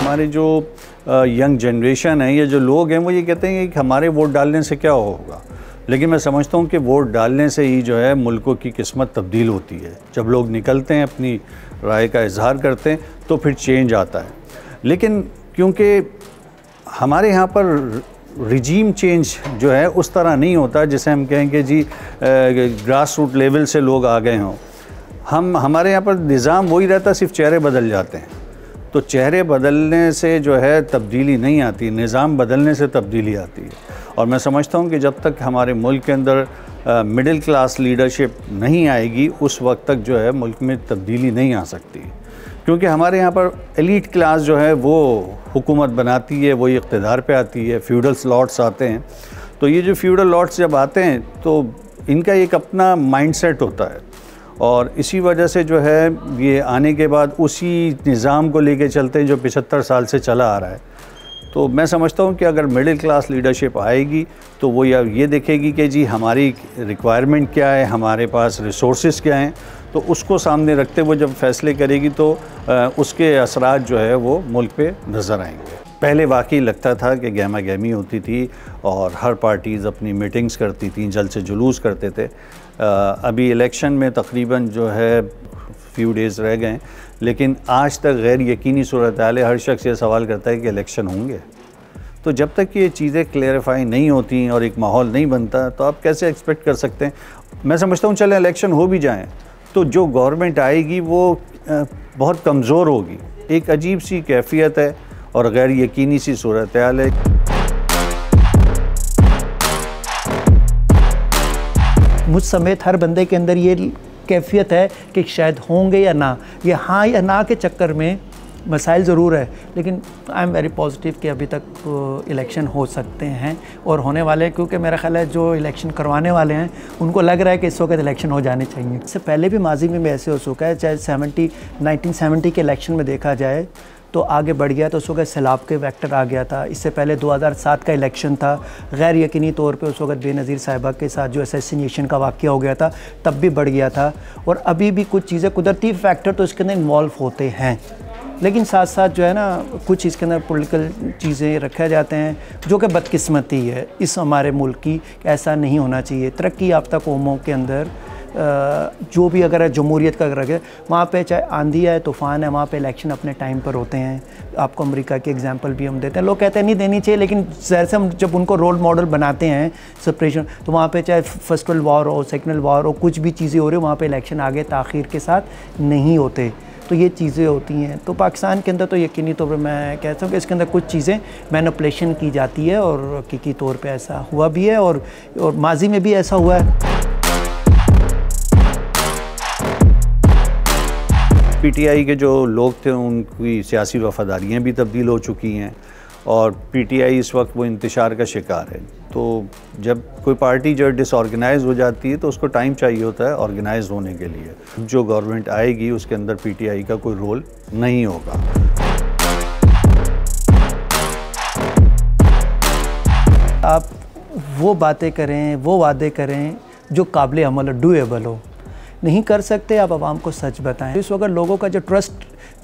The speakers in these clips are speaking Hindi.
हमारे जो यंग जनरेशन है या जो लोग हैं वो ये कहते हैं कि हमारे वोट डालने से क्या होगा, लेकिन मैं समझता हूँ कि वोट डालने से ही जो है मुल्कों की किस्मत तब्दील होती है। जब लोग निकलते हैं अपनी राय का इजहार करते हैं तो फिर चेंज आता है। लेकिन क्योंकि हमारे यहाँ पर रिजीम चेंज जो है उस तरह नहीं होता जिसे हम कहें कि जी ग्रास रूट लेवल से लोग आ गए हों। हमारे यहाँ पर निज़ाम वही रहता, सिर्फ चेहरे बदल जाते हैं। तो चेहरे बदलने से जो है तब्दीली नहीं आती, निज़ाम बदलने से तब्दीली आती है। और मैं समझता हूँ कि जब तक हमारे मुल्क के अंदर मिडिल क्लास लीडरशिप नहीं आएगी उस वक्त तक जो है मुल्क में तब्दीली नहीं आ सकती, क्योंकि हमारे यहाँ पर एलीट क्लास जो है वो हुकूमत बनाती है, वही इक़्तिदार पे आती है। फ्यूडल लॉर्ड्स आते हैं, तो ये जो फ्यूडल लॉर्ड्स जब आते हैं तो इनका एक अपना माइंडसेट होता है और इसी वजह से जो है ये आने के बाद उसी निज़ाम को लेके चलते हैं जो 75 साल से चला आ रहा है। तो मैं समझता हूँ कि अगर मिडिल क्लास लीडरशिप आएगी तो वो ये देखेगी कि जी हमारी रिक्वायरमेंट क्या है, हमारे पास रिसोर्सेज क्या हैं, तो उसको सामने रखते हुए जब फैसले करेगी तो उसके असरात जो है वो मुल्क पे नज़र आएंगे। पहले वाकई लगता था कि गहमा गहमी होती थी और हर पार्टीज़ अपनी मीटिंग्स करती थी, जल से जुलूस करते थे। अभी इलेक्शन में तकरीबन जो है फ्यू डेज़ रह गए, लेकिन आज तक गैर यकीनी सूरत हाल है। हर शख्स ये सवाल करता है कि इलेक्शन होंगे। तो जब तक ये चीज़ें क्लेरिफाई नहीं होती और एक माहौल नहीं बनता तो आप कैसे एक्सपेक्ट कर सकते हैं। मैं समझता हूँ चले इलेक्शन हो भी जाएँ तो जो गवर्नमेंट आएगी वो बहुत कमज़ोर होगी। एक अजीब सी कैफियत है और गैर यकीनी सी सूरत हाल है। मुझ समेत हर बंदे के अंदर ये कैफियत है कि शायद होंगे या ना, ये हाँ या ना के चक्कर में मसाइल ज़रूर है, लेकिन आई एम वेरी पॉजिटिव कि अभी तक इलेक्शन हो सकते हैं और होने वाले हैं, क्योंकि मेरा ख्याल है जो इलेक्शन करवाने वाले हैं उनको लग रहा है कि इस वक्त इलेक्शन हो जाने चाहिए। इससे पहले भी माजी में ऐसे हो चुका है, चाहे 1970 के इलेक्शन में देखा जाए तो आगे बढ़ गया, तो उस वक्त सैलाब के वेक्टर आ गया था। इससे पहले 2007 का इलेक्शन था, गैर यकीनी तौर पे उस वक्त बेनज़ीर साहिबा के साथ जो असैसिनेशन का वाक़या हो गया था तब भी बढ़ गया था। और अभी भी कुछ चीज़ें कुदरती फैक्टर तो इसके अंदर इन्वॉल्व होते हैं, लेकिन साथ साथ जो है ना कुछ इसके अंदर पॉलिटिकल चीज़ें रखे जाते हैं जो कि बदकिस्मती है इस हमारे मुल्क की। ऐसा नहीं होना चाहिए। तरक्की याफ्ता कौमों के अंदर जो भी अगर जमहूरियत का रखे वहाँ पे चाहे आंधी है तूफ़ान है, वहाँ पे इलेक्शन अपने टाइम पर होते हैं। आपको अमेरिका के एग्जांपल भी हम देते हैं। लोग कहते हैं नहीं देनी चाहिए, लेकिन ज़ाहिर से हम जब उनको रोल मॉडल बनाते हैं सेपरेशन, तो वहाँ पे चाहे फर्स्ट वर्ल्ड वॉर हो, सेकेंड वर्ल्ड वॉर हो, कुछ भी चीज़ें हो रही हो, वहाँ पे इलेक्शन आगे ताख़ीर के साथ नहीं होते। तो ये चीज़ें होती हैं। तो पाकिस्तान के अंदर तो यकीनी तौर पर मैं कहता हूँ कि इसके अंदर कुछ चीज़ें मैनिपुलेशन की जाती है और हकीकी तौर पे ऐसा हुआ भी है और माजी में भी ऐसा हुआ है। पीटीआई के जो लोग थे उनकी सियासी वफादारियाँ भी तब्दील हो चुकी हैं और पीटीआई इस वक्त वो इंतशार का शिकार है। तो जब कोई पार्टी जो डिसऑर्गेनाइज हो जाती है तो उसको टाइम चाहिए होता है ऑर्गेनाइज होने के लिए। जो गवर्नमेंट आएगी उसके अंदर पीटीआई का कोई रोल नहीं होगा। आप वो बातें करें, वो वादे करें जो काबिल अमल डूएबल हो। नहीं कर सकते, आप आवाम को सच बताएं। इस वक्त लोगों का जो ट्रस्ट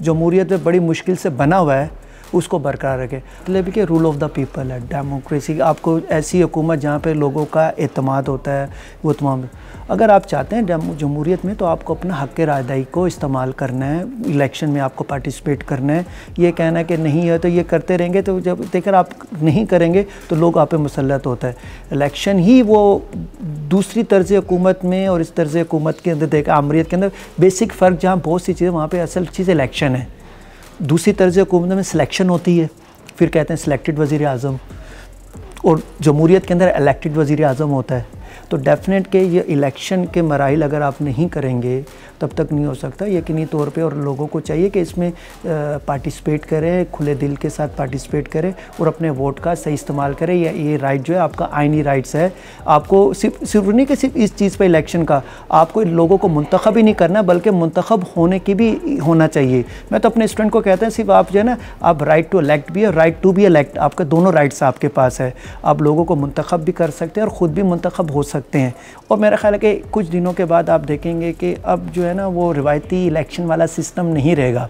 जमहूरियत में बड़ी मुश्किल से बना हुआ है उसको बरकरार रखें। मतलब कि रूल ऑफ द पीपल है, डेमोक्रेसी। आपको ऐसी हुकूमत जहाँ पे लोगों का एतमाद होता है वो तमाम। अगर आप चाहते हैं जमहूरियत में तो आपको अपना हक़ रायदाई को इस्तेमाल करना है, इलेक्शन में आपको पार्टिसिपेट करना है। ये कहना है कि नहीं है तो ये करते रहेंगे, तो जब देखकर आप नहीं करेंगे तो लोग आप पे मुसल्लत होता है। इलेक्शन ही वो दूसरी तर्ज़ हुकूमत में और इस तर्ज़ हुकूमत के अंदर देखा आमरीत के अंदर बेसिक फ़र्क, जहाँ बहुत सी चीज़ें वहाँ पर असल चीज़ इलेक्शन है। दूसरी तर्ज़ हुकूमत में सिलेक्शन होती है, फिर कहते हैं सिलेक्टेड वज़ीर आज़म, और जमहूरियत के अंदर इलेक्टेड वज़ीर आज़म होता है। तो डेफिनेट के ये इलेक्शन के मराहिल अगर आप नहीं करेंगे तब तक नहीं हो सकता यकीनी तौर पे। और लोगों को चाहिए कि इसमें पार्टिसिपेट करें, खुले दिल के साथ पार्टिसिपेट करें और अपने वोट का सही इस्तेमाल करें। ये राइट जो है आपका आइनी राइट्स है। आपको सिर्फ नहीं कि सिर्फ इस चीज़ पे इलेक्शन का, आपको लोगों को मुंतखब ही नहीं करना बल्कि मुंतखब होने की भी होना चाहिए। मैं तो अपने स्टूडेंट को कहता हूँ सिर्फ आप जो है ना, आप राइट टू इलेक्ट भी है, राइट टू बी इलेक्ट, आपका दोनों राइट्स आपके पास है। आप लोगों को मुंतखब भी कर सकते हैं और ख़ुद भी मुंतखब हो सकते हैं। और मेरा ख्याल है कि कुछ दिनों के बाद आप देखेंगे कि अब जो है ना वो रिवायती इलेक्शन वाला सिस्टम नहीं रहेगा।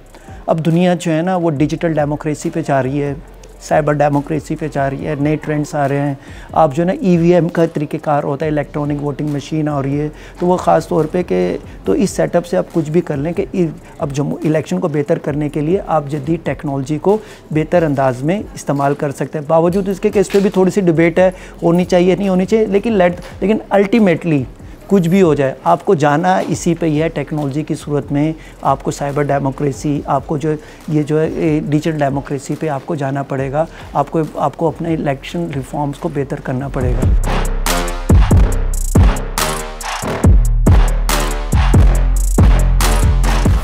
अब दुनिया जो है ना वो डिजिटल डेमोक्रेसी पे जा रही है, साइबर डेमोक्रेसी पे जा रही है, नए ट्रेंड्स आ रहे हैं। आप जो ना ईवीएम का तरीक़ेकार होता है, इलेक्ट्रॉनिक वोटिंग मशीन आ रही है, तो वो ख़ास तौर पे कि तो इस सेटअप से आप कुछ भी कर लें कि अब जो इलेक्शन को बेहतर करने के लिए आप जदीद टेक्नोलॉजी को बेहतर अंदाज में इस्तेमाल कर सकते हैं। बावजूद इसके कि इस पर भी थोड़ी सी डिबेट है, होनी चाहिए नहीं होनी चाहिए, लेकिन अल्टीमेटली कुछ भी हो जाए आपको जाना इसी पे ही है। टेक्नोलॉजी की सूरत में आपको साइबर डेमोक्रेसी, आपको जो है डिजिटल डेमोक्रेसी पे आपको जाना पड़ेगा। आपको अपने इलेक्शन रिफॉर्म्स को बेहतर करना पड़ेगा।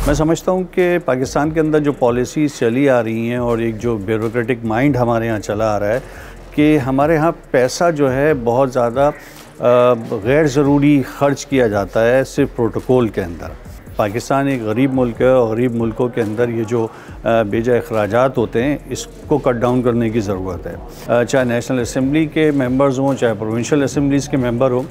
मैं समझता हूँ कि पाकिस्तान के अंदर जो पॉलिसीज़ चली आ रही हैं और एक जो ब्यूरोक्रेटिक माइंड हमारे यहाँ चला आ रहा है कि हमारे यहाँ पैसा जो है बहुत ज़्यादा गैर ज़रूरी ख़र्च किया जाता है सिर्फ प्रोटोकॉल के अंदर। पाकिस्तान एक गरीब मुल्क है और गरीब मुल्कों के अंदर ये जो बेजा अखराजात होते हैं इसको कट डाउन करने की ज़रूरत है। चाहे नेशनल असम्बली के मेंबर्स हों, चाहे प्रोविंशियल असम्बलीज़ के मेंबर हों,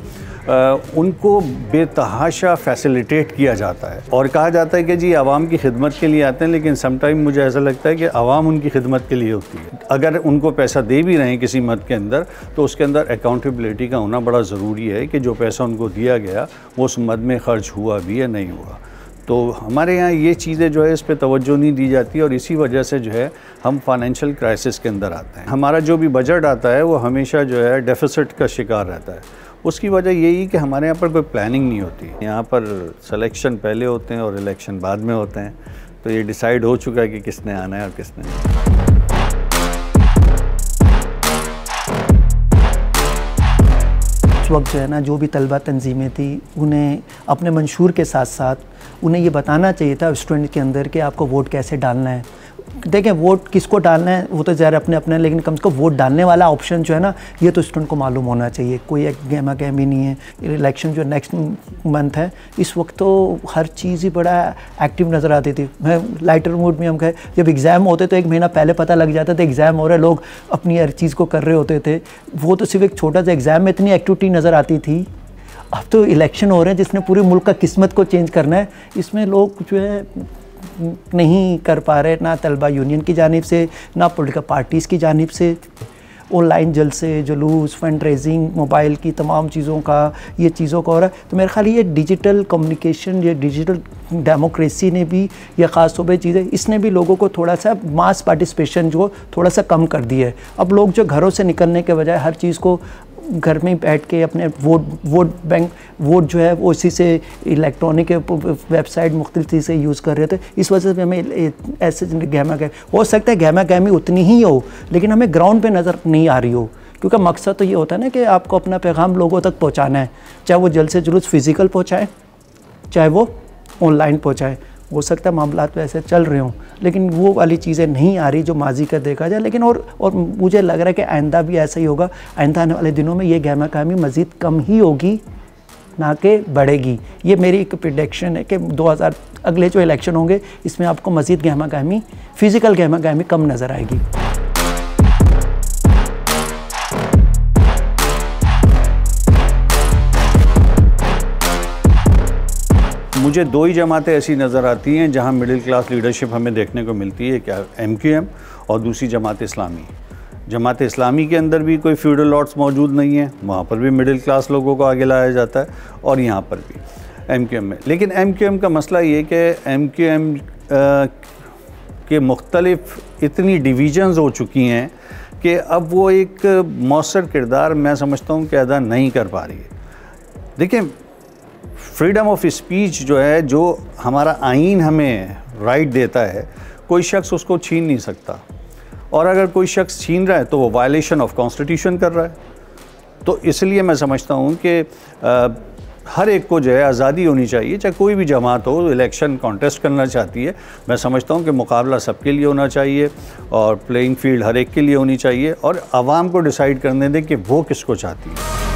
उनको बेतहाशा फैसिलिटेट किया जाता है और कहा जाता है कि जी आवाम की खिदमत के लिए आते हैं, लेकिन समटाइम मुझे ऐसा लगता है कि आवाम उनकी खिदमत के लिए होती है। अगर उनको पैसा दे भी रहे हैं किसी मद के अंदर तो उसके अंदर अकाउंटेबिलिटी का होना बड़ा ज़रूरी है कि जो पैसा उनको दिया गया वो उस मद में ख़र्च हुआ भी या नहीं हुआ। तो हमारे यहाँ ये चीज़ें जो है इस पे तवज्जो नहीं दी जाती और इसी वजह से जो है हम फाइनेंशियल क्राइसिस के अंदर आते हैं। हमारा जो भी बजट आता है वो हमेशा जो है डेफिसिट का शिकार रहता है। उसकी वजह यही कि हमारे यहाँ पर कोई प्लानिंग नहीं होती। यहाँ पर सिलेक्शन पहले होते हैं और इलेक्शन बाद में होते हैं, तो ये डिसाइड हो चुका है कि किसने आना है और किसने नहीं। उस वक्त जो है ना जो भी तलबा तंजीमें थी उन्हें अपने मंशूर के साथ साथ उन्हें ये बताना चाहिए था स्टूडेंट के अंदर कि आपको वोट कैसे डालना है। देखें वोट किसको डालना है वो तो ज़्यादा अपने लेकिन कम से कम वोट डालने वाला ऑप्शन जो है ना ये तो स्टूडेंट को मालूम होना चाहिए। कोई एक गहमा गहमी नहीं है। इलेक्शन जो नेक्स्ट मंथ है इस वक्त तो हर चीज़ ही बड़ा एक्टिव नज़र आती थी। मैं लाइटर मूड में हम कहे जब एग्ज़ाम होते तो एक महीना पहले पता लग जाता था एग्ज़ाम हो रहा है, लोग अपनी हर चीज़ को कर रहे होते थे। वो तो सिर्फ एक छोटा सा एग्ज़ाम में इतनी एक्टिविटी नज़र आती थी। अब तो इलेक्शन हो रहे हैं जिसने पूरे मुल्क का किस्मत को चेंज करना है, इसमें लोग जो है नहीं कर पा रहे, ना तलबा यूनियन की जानिब से ना पॉलिटिकल पार्टीज़ की जानिब से। ऑनलाइन जलसे, जुलूस, फंड रेजिंग, मोबाइल की तमाम चीज़ों का ये चीज़ों का हो रहा है। तो मेरे ख्याल ये डिजिटल कम्युनिकेशन, ये डिजिटल डेमोक्रेसी ने भी ये ख़ास तौर पर चीज़ें इसने भी लोगों को थोड़ा सा मास पार्टिसिपेशन जो थोड़ा सा कम कर दिया है। अब लोग जो घरों से निकलने के बजाय हर चीज़ को घर में बैठ के अपने वोट जो है वो इसी से इलेक्ट्रॉनिक वेबसाइट मुख्तलिफ चीज़ से यूज़ कर रहे थे। इस वजह से हमें ऐसे गहमा गहमी हो सकता है, गहमा गहमी उतनी ही हो लेकिन हमें ग्राउंड पे नज़र नहीं आ रही हो, क्योंकि मकसद तो ये होता है ना कि आपको अपना पैगाम लोगों तक पहुँचाना है, चाहे वो जल्द से जुलूस फिज़िकल पहुँचाए चाहे वो ऑनलाइन पहुँचाए। हो सकता है मामलात वैसे चल रहे हों लेकिन वो वाली चीज़ें नहीं आ रही जो माजी का देखा जाए। लेकिन और मुझे लग रहा है कि आइंदा भी ऐसा ही होगा। आइंदा आने वाले दिनों में ये गहमा गहमी मज़ीद कम ही होगी ना कि बढ़ेगी। ये मेरी एक प्रेडिक्शन है कि 2000 अगले जो इलेक्शन होंगे इसमें आपको मज़ीद गहमा गहमी, फ़िज़िकल गहमा गहमी कम नज़र आएगी। मुझे दो ही जमातें ऐसी नज़र आती हैं जहां मिडिल क्लास लीडरशिप हमें देखने को मिलती है, क्या MQM और दूसरी जमात इस्लामी। जमात इस्लामी के अंदर भी कोई फ्यूडल लॉर्ड्स मौजूद नहीं है, वहाँ पर भी मिडिल क्लास लोगों को आगे लाया जाता है और यहाँ पर भी MQM में। लेकिन MQM का मसला ये कि MQM के मुख्तलिफ इतनी डिवीज़न्स हो चुकी हैं कि अब वो एक मौसर किरदार मैं समझता हूँ कि अदा नहीं कर पा रही है। देखिए फ्रीडम ऑफ स्पीच जो है, जो हमारा आइन हमें राइट देता है, कोई शख्स उसको छीन नहीं सकता और अगर कोई शख्स छीन रहा है तो वो वायलेशन ऑफ कॉन्स्टिट्यूशन कर रहा है। तो इसलिए मैं समझता हूँ कि हर एक को जो है आज़ादी होनी चाहिए, चाहे कोई भी जमात हो इलेक्शन कॉन्टेस्ट करना चाहती है। मैं समझता हूँ कि मुकाबला सबके लिए होना चाहिए और प्लेइंग फील्ड हर एक के लिए होनी चाहिए और आवाम को डिसाइड करने दें कि वो किसको चाहती है।